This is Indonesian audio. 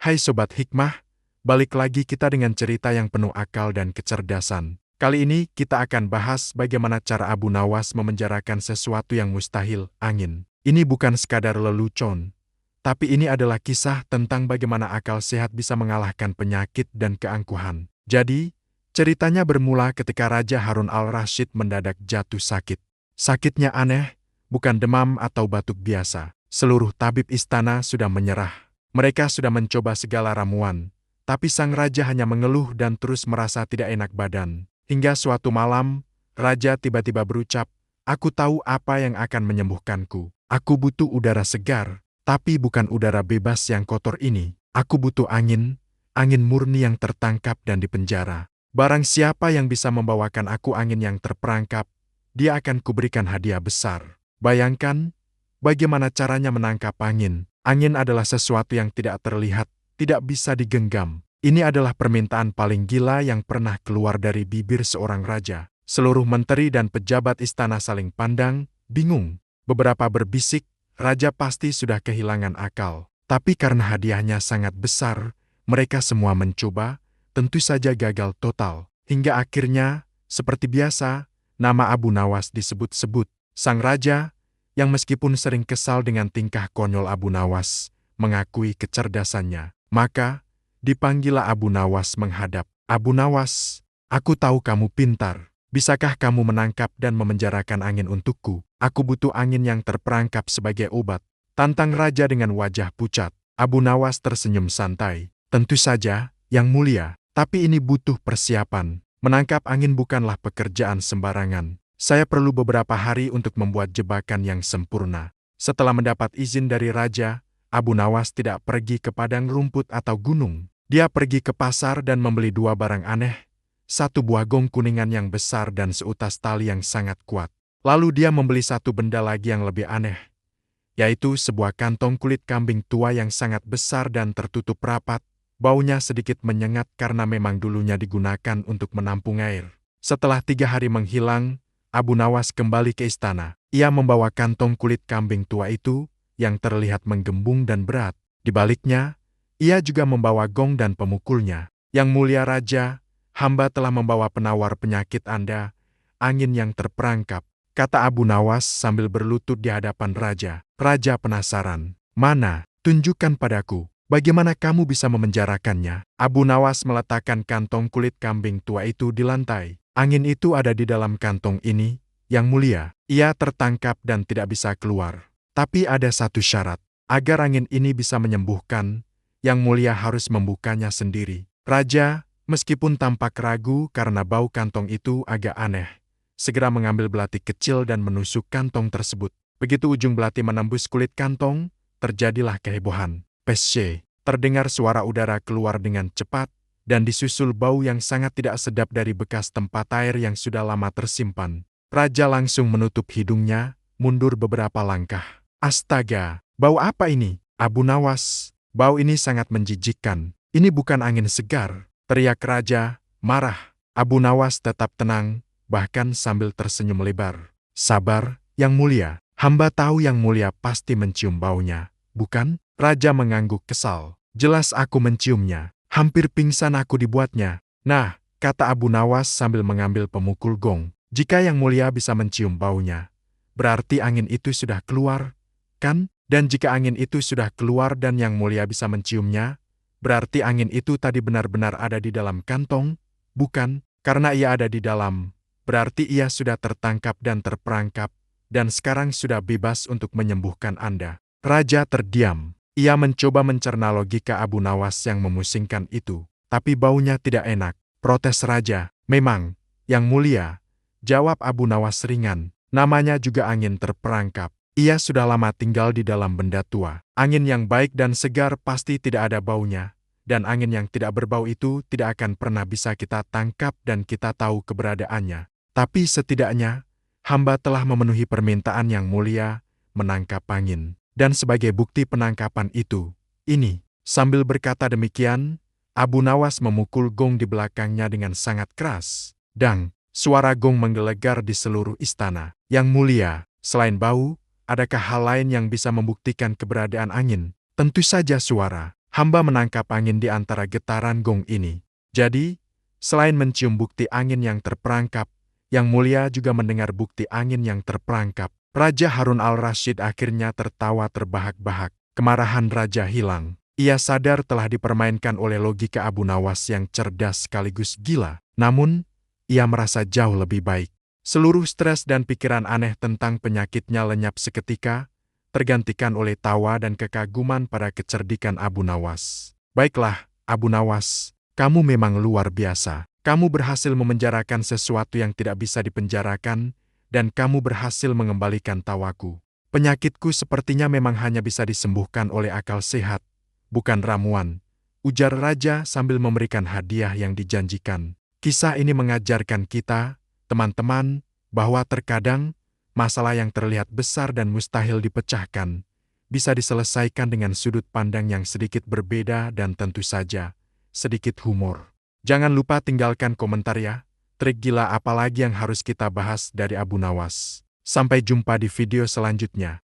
Hai Sobat Hikmah, balik lagi kita dengan cerita yang penuh akal dan kecerdasan. Kali ini kita akan bahas bagaimana cara Abu Nawas memenjarakan sesuatu yang mustahil, angin. Ini bukan sekadar lelucon, tapi ini adalah kisah tentang bagaimana akal sehat bisa mengalahkan penyakit dan keangkuhan. Jadi, ceritanya bermula ketika Raja Harun al-Rasyid mendadak jatuh sakit. Sakitnya aneh, bukan demam atau batuk biasa. Seluruh tabib istana sudah menyerah. Mereka sudah mencoba segala ramuan, tapi sang raja hanya mengeluh dan terus merasa tidak enak badan. Hingga suatu malam, raja tiba-tiba berucap, "Aku tahu apa yang akan menyembuhkanku. Aku butuh udara segar, tapi bukan udara bebas yang kotor ini. Aku butuh angin, angin murni yang tertangkap dan dipenjara. Barang siapa yang bisa membawakan aku angin yang terperangkap, dia akan kuberikan hadiah besar." Bayangkan, bagaimana caranya menangkap angin. Angin adalah sesuatu yang tidak terlihat, tidak bisa digenggam. Ini adalah permintaan paling gila yang pernah keluar dari bibir seorang raja. Seluruh menteri dan pejabat istana saling pandang, bingung. Beberapa berbisik, raja pasti sudah kehilangan akal. Tapi karena hadiahnya sangat besar, mereka semua mencoba, tentu saja gagal total. Hingga akhirnya, seperti biasa, nama Abu Nawas disebut-sebut. Sang raja, yang meskipun sering kesal dengan tingkah konyol Abu Nawas, mengakui kecerdasannya. Maka, dipanggillah Abu Nawas menghadap. "Abu Nawas, aku tahu kamu pintar. Bisakah kamu menangkap dan memenjarakan angin untukku? Aku butuh angin yang terperangkap sebagai obat." Tantang raja dengan wajah pucat. Abu Nawas tersenyum santai. "Tentu saja, Yang Mulia, tapi ini butuh persiapan. Menangkap angin bukanlah pekerjaan sembarangan. Saya perlu beberapa hari untuk membuat jebakan yang sempurna." Setelah mendapat izin dari raja, Abu Nawas tidak pergi ke padang rumput atau gunung. Dia pergi ke pasar dan membeli 2 barang aneh, 1 buah gong kuningan yang besar dan seutas tali yang sangat kuat. Lalu dia membeli 1 benda lagi yang lebih aneh, yaitu sebuah kantong kulit kambing tua yang sangat besar dan tertutup rapat. Baunya sedikit menyengat karena memang dulunya digunakan untuk menampung air. Setelah 3 hari menghilang, Abu Nawas kembali ke istana. Ia membawa kantong kulit kambing tua itu, yang terlihat menggembung dan berat. Di baliknya, ia juga membawa gong dan pemukulnya. "Yang Mulia Raja, hamba telah membawa penawar penyakit Anda, angin yang terperangkap," kata Abu Nawas sambil berlutut di hadapan raja. Raja penasaran. "Mana? Tunjukkan padaku. Bagaimana kamu bisa memenjarakannya?" Abu Nawas meletakkan kantong kulit kambing tua itu di lantai. "Angin itu ada di dalam kantong ini, Yang Mulia. Ia tertangkap dan tidak bisa keluar. Tapi ada satu syarat. Agar angin ini bisa menyembuhkan, Yang Mulia harus membukanya sendiri." Raja, meskipun tampak ragu karena bau kantong itu agak aneh, segera mengambil belati kecil dan menusuk kantong tersebut. Begitu ujung belati menembus kulit kantong, terjadilah kehebohan. "Pesye!" Terdengar suara udara keluar dengan cepat, dan disusul bau yang sangat tidak sedap dari bekas tempat air yang sudah lama tersimpan. Raja langsung menutup hidungnya, mundur beberapa langkah. "Astaga, bau apa ini? Abu Nawas, bau ini sangat menjijikkan. Ini bukan angin segar," teriak raja, marah. Abu Nawas tetap tenang, bahkan sambil tersenyum lebar. "Sabar, Yang Mulia. Hamba tahu Yang Mulia pasti mencium baunya, bukan?" Raja mengangguk kesal. "Jelas aku menciumnya. Hampir pingsan aku dibuatnya." "Nah," kata Abu Nawas sambil mengambil pemukul gong, "jika Yang Mulia bisa mencium baunya, berarti angin itu sudah keluar, kan? Dan jika angin itu sudah keluar dan Yang Mulia bisa menciumnya, berarti angin itu tadi benar-benar ada di dalam kantong, bukan? Karena ia ada di dalam, berarti ia sudah tertangkap dan terperangkap, dan sekarang sudah bebas untuk menyembuhkan Anda." Raja terdiam. Ia mencoba mencerna logika Abu Nawas yang memusingkan itu. "Tapi baunya tidak enak," protes raja. "Memang, Yang Mulia," jawab Abu Nawas ringan. "Namanya juga angin terperangkap. Ia sudah lama tinggal di dalam benda tua. Angin yang baik dan segar pasti tidak ada baunya, dan angin yang tidak berbau itu tidak akan pernah bisa kita tangkap dan kita tahu keberadaannya. Tapi setidaknya, hamba telah memenuhi permintaan Yang Mulia, menangkap angin. Dan sebagai bukti penangkapan itu, ini." Sambil berkata demikian, Abu Nawas memukul gong di belakangnya dengan sangat keras. Dang! Suara gong menggelegar di seluruh istana. "Yang Mulia, selain bau, adakah hal lain yang bisa membuktikan keberadaan angin?" "Tentu saja suara. Hamba menangkap angin di antara getaran gong ini. Jadi, selain mencium bukti angin yang terperangkap, Yang Mulia juga mendengar bukti angin yang terperangkap. Raja Harun al-Rasyid akhirnya tertawa terbahak-bahak. Kemarahan raja hilang. Ia sadar telah dipermainkan oleh logika Abu Nawas yang cerdas sekaligus gila. Namun, ia merasa jauh lebih baik. Seluruh stres dan pikiran aneh tentang penyakitnya lenyap seketika, tergantikan oleh tawa dan kekaguman pada kecerdikan Abu Nawas. Baiklah, Abu Nawas, kamu memang luar biasa. Kamu berhasil memenjarakan sesuatu yang tidak bisa dipenjarakan, dan kamu berhasil mengembalikan tawaku. Penyakitku sepertinya memang hanya bisa disembuhkan oleh akal sehat, bukan ramuan, ujar raja sambil memberikan hadiah yang dijanjikan. Kisah ini mengajarkan kita, teman-teman, bahwa terkadang masalah yang terlihat besar dan mustahil dipecahkan bisa diselesaikan dengan sudut pandang yang sedikit berbeda dan tentu saja sedikit humor. Jangan lupa tinggalkan komentar ya, trik gila apa lagi yang harus kita bahas dari Abu Nawas. Sampai jumpa di video selanjutnya.